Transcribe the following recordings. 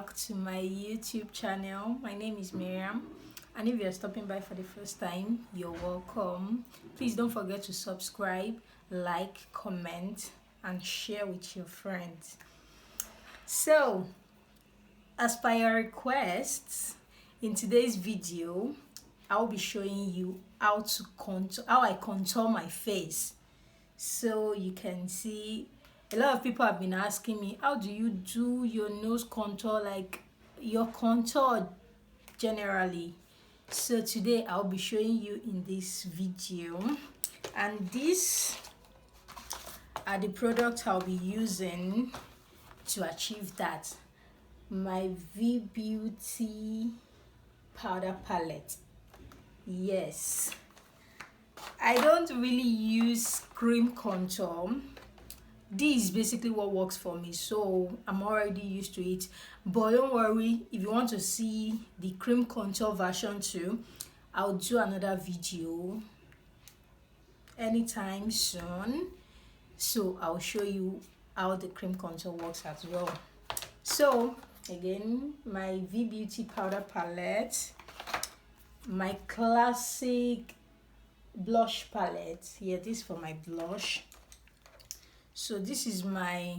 back to my YouTube channel. My name is Miriam, and if you're stopping by for the first time, you're welcome. Please don't forget to subscribe, like, comment, and share with your friends. So, as per your requests, in today's video, I'll be showing you how I contour my face. So you can see a lot of people have been asking me, how do you do your nose contour, like your contour generally? So today I'll be showing you in this video, and these are the products I'll be using to achieve that. My V Beauty powder palette. Yes, I don't really use cream contour. This is basically what works for me, so I'm already used to it. But don't worry, if you want to see the cream contour version too, I'll do another video anytime soon, so I'll show you how the cream contour works as well. So again, my V Beauty powder palette, my classic blush palette. Yeah, this is for my blush. So this is my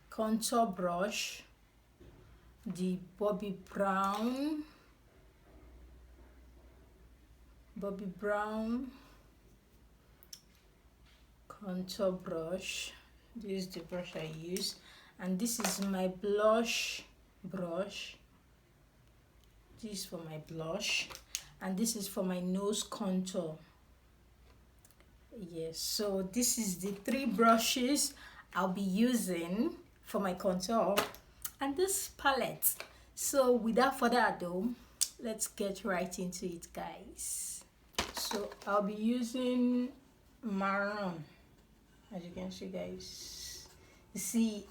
contour brush, the Bobbi Brown contour brush. This is the brush I use, and this is my blush brush. This is for my blush, and this is for my nose contour. Yes, so this is the three brushes I'll be using for my contour and this palette. So without further ado, let's get right into it, guys. So I'll be using maroon, as you can see, guys. You see,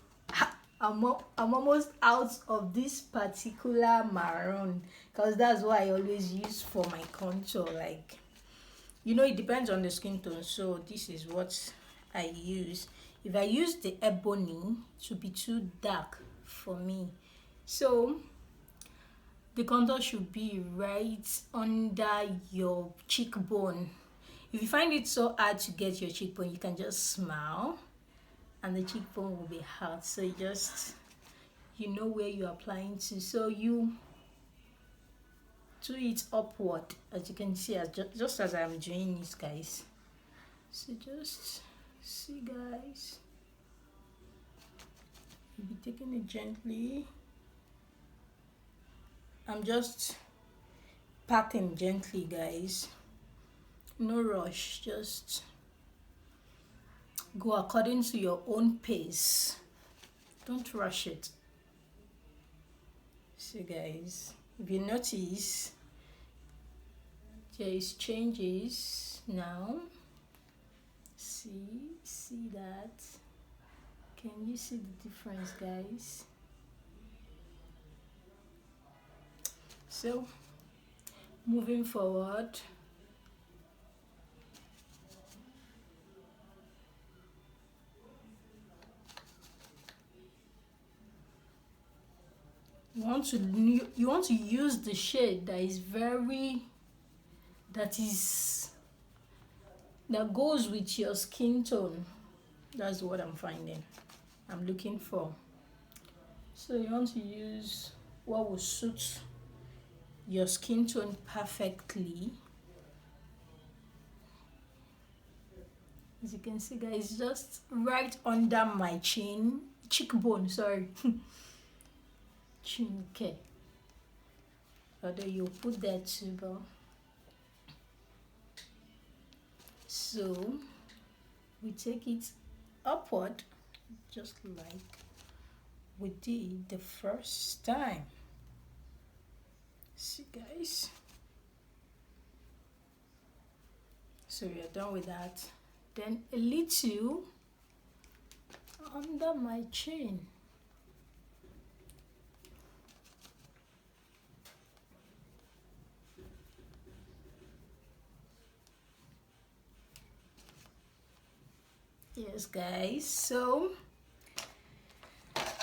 I'm almost out of this particular maroon, because that's what I always use for my contour. Like, you know, it depends on the skin tone, so this is what I use. If I use the ebony, it will be too dark for me. So the contour should be right under your cheekbone. If you find it so hard to get your cheekbone, you can just smile and the cheekbone will be out. So you know where you're applying to. So you do it upward, as you can see, just as I'm doing this, guys. So just see, guys, you'll be taking it gently. I'm just patting gently, guys. No rush, just go according to your own pace. Don't rush it. So guys, if you notice, there is changes now. See that? Can you see the difference, guys? So moving forward, you want to use the shade that goes with your skin tone. That's what I'm looking for. So you want to use what will suit your skin tone perfectly. As you can see, guys, just right under my cheekbone, sorry. Chin, okay. Although you put that too, but so we take it upward, just like we did the first time. See, guys, so we are done with that. Then a little under my chin. Yes, guys, so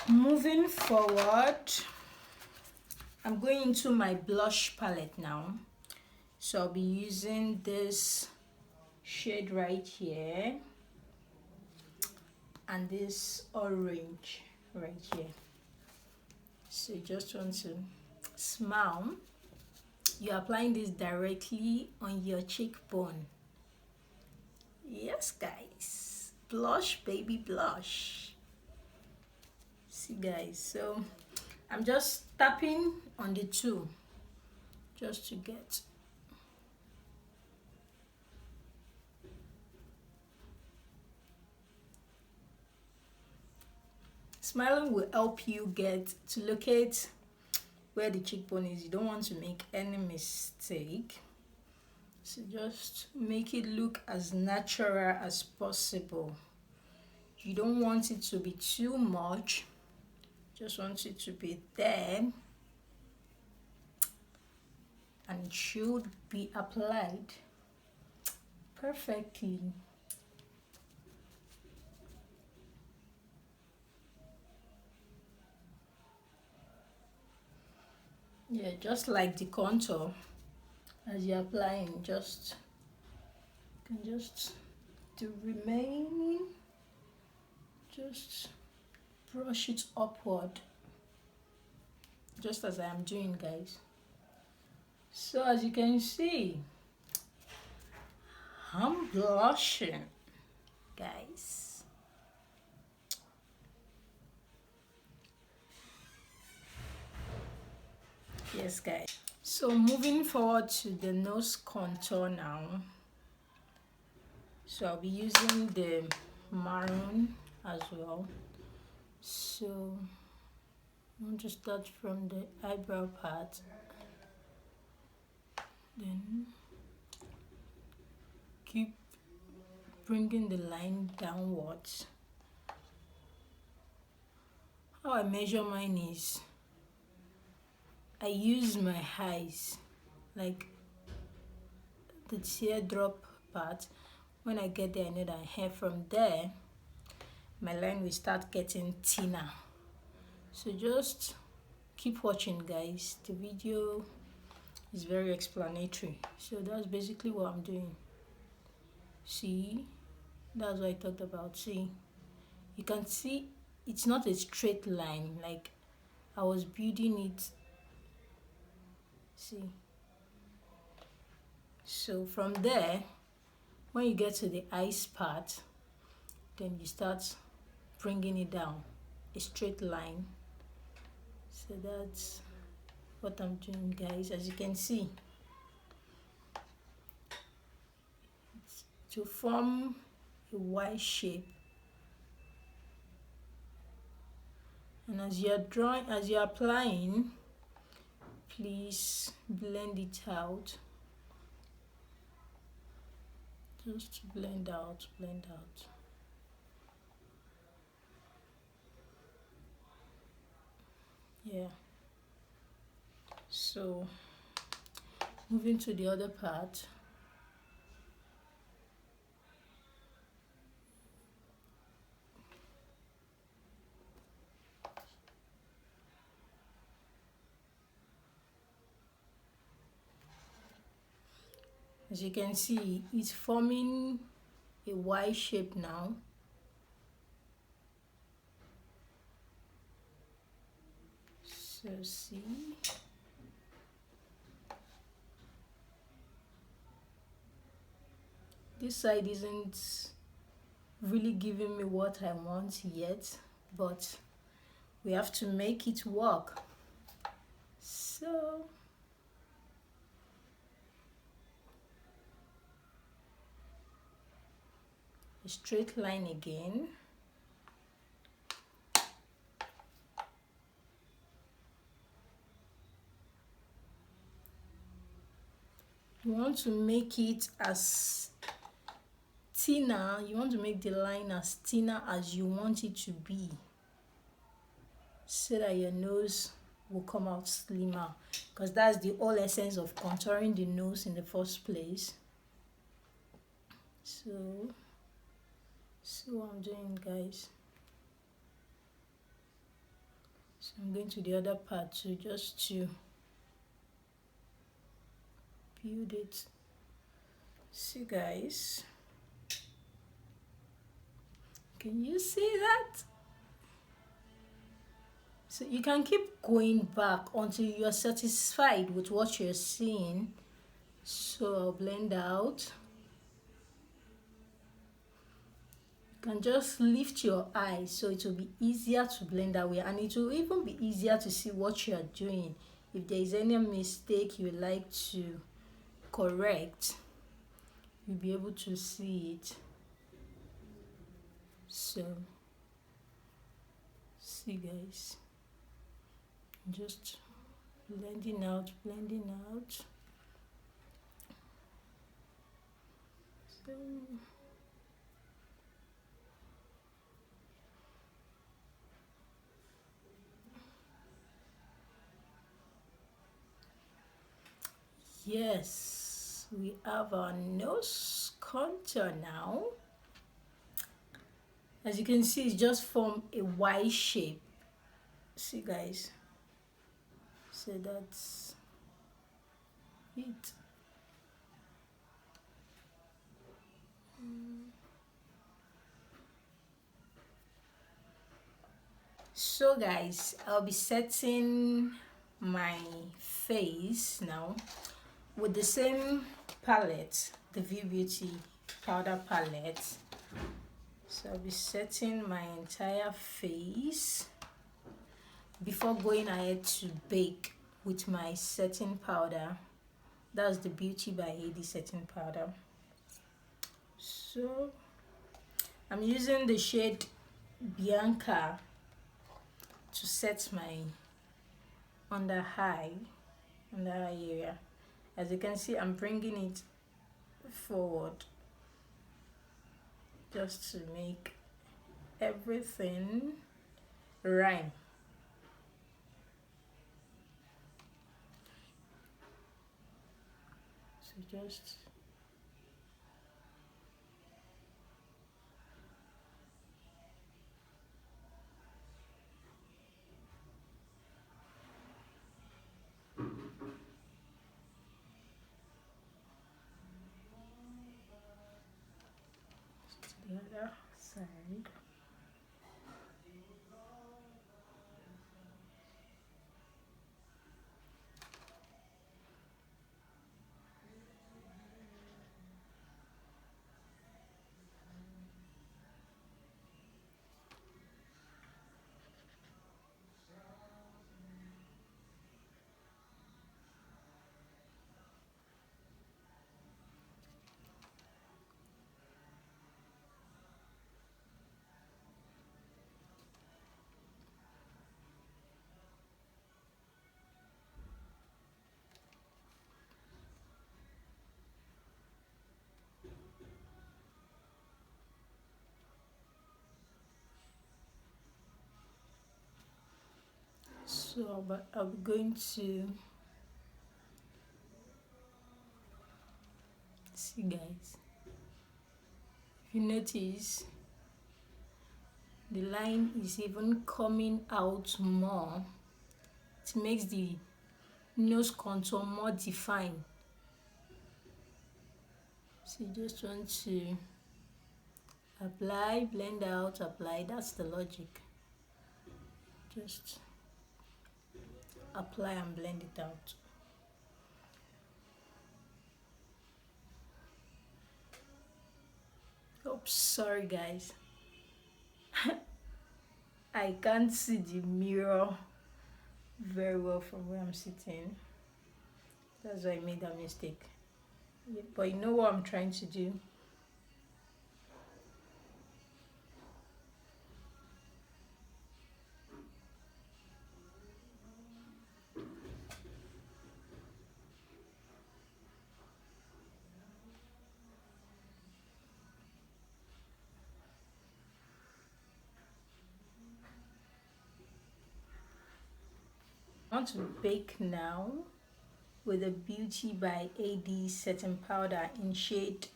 Moving forward, I'm going into my blush palette now. So I'll be using this shade right here and this orange right here. So you just want to smile. You're applying this directly on your cheekbone. Yes, guys. Blush, baby, blush. See, guys, so I'm just tapping on the two just to get. Smiling will help you get to locate where the cheekbone is. You don't want to make any mistake. So just make it look as natural as possible. You don't want it to be too much. Just want it to be there. And it should be applied perfectly. Yeah, just like the contour, as you're applying, just can just the remaining, just brush it upward, just as I am doing, guys. So as you can see, I'm blushing, guys. Yes, guys. So moving forward to the nose contour now. So I'll be using the maroon as well. So I want to start from the eyebrow part, then keep bringing the line downwards. How I measure mine is I use my eyes, like the teardrop part. When I get there, I know that hair from there, my line will start getting thinner. So just keep watching, guys. The video is very explanatory. So that's basically what I'm doing. See, that's what I talked about. See, you can see it's not a straight line, like I was building it. See, so from there, when you get to the eyes part, then you start bringing it down a straight line. So that's what I'm doing, guys. As you can see, it's to form a Y shape. And as you're applying, please blend it out. Just blend out. Yeah. So moving to the other part. As you can see, it's forming a Y shape now. So see, this side isn't really giving me what I want yet, but we have to make it work. So a straight line again. You want to make it as thinner, you want to make the line as thinner as you want it to be, so that your nose will come out slimmer, because that's the whole essence of contouring the nose in the first place. So see what I'm doing, guys. So I'm going to the other part too, just to build it. See guys, can you see that? So you can keep going back until you're satisfied with what you're seeing. So I'll blend out. You can just lift your eyes so it will be easier to blend that way, and it will even be easier to see what you're doing. If there is any mistake you like to correct, you'll be able to see it. So see guys, just blending out. So yes, we have our nose contour now. As you can see, it's just formed a Y shape. See guys, so that's it. So guys, I'll be setting my face now with the same palette, the V Beauty powder palette. So I'll be setting my entire face before going ahead to bake with my setting powder. That's the Beauty by AD setting powder. So I'm using the shade Bianca to set my under eye area. As you can see, I'm bringing it forward just to make everything rhyme. So just to the other side. So but I'm going to see guys, if you notice, the line is even coming out more. It makes the nose contour more defined. So you just want to apply, blend out, apply. That's the logic. Just apply and blend it out. Oops, sorry guys. I can't see the mirror very well from where I'm sitting. That's why I made that mistake. Yeah, but you know what I'm trying to do? I want to bake now with the Beauty by AD setting powder in shade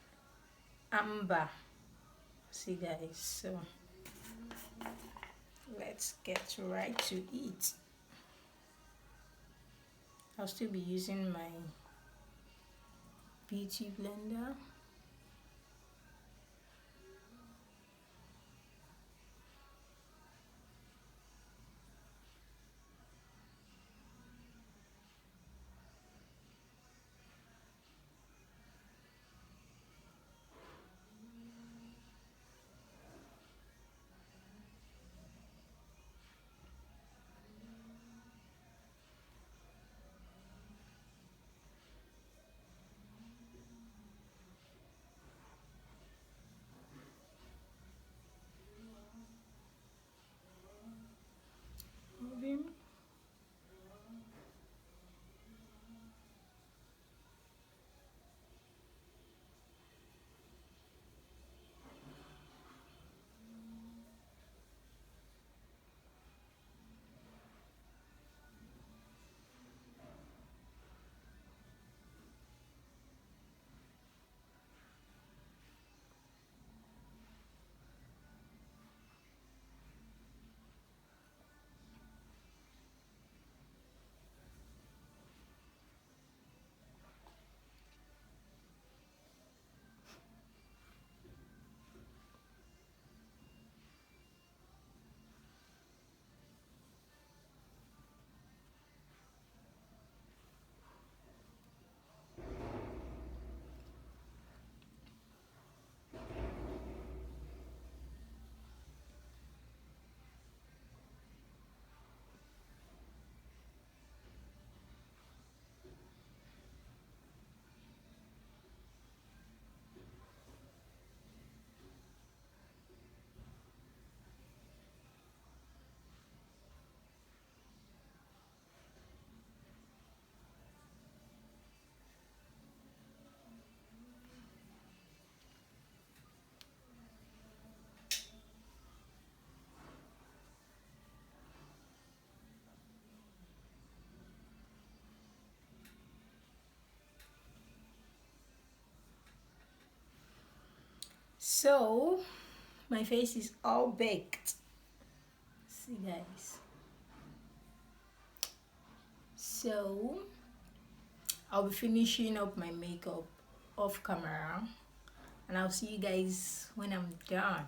Amber. See guys, so let's get right to it. I'll still be using my beauty blender. Moving. So my face is all baked. See guys. So I'll be finishing up my makeup off camera and I'll see you guys when I'm done.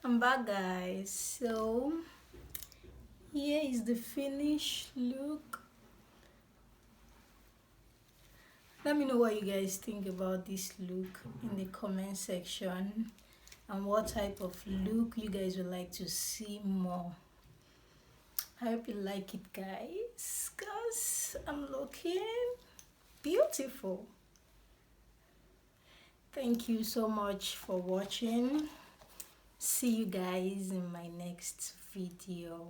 I'm back guys. So here is the finished look. Let me know what you guys think about this look in the comment section and what type of look you guys would like to see more. I hope you like it guys, cause I'm looking beautiful. Thank you so much for watching. See you guys in my next video.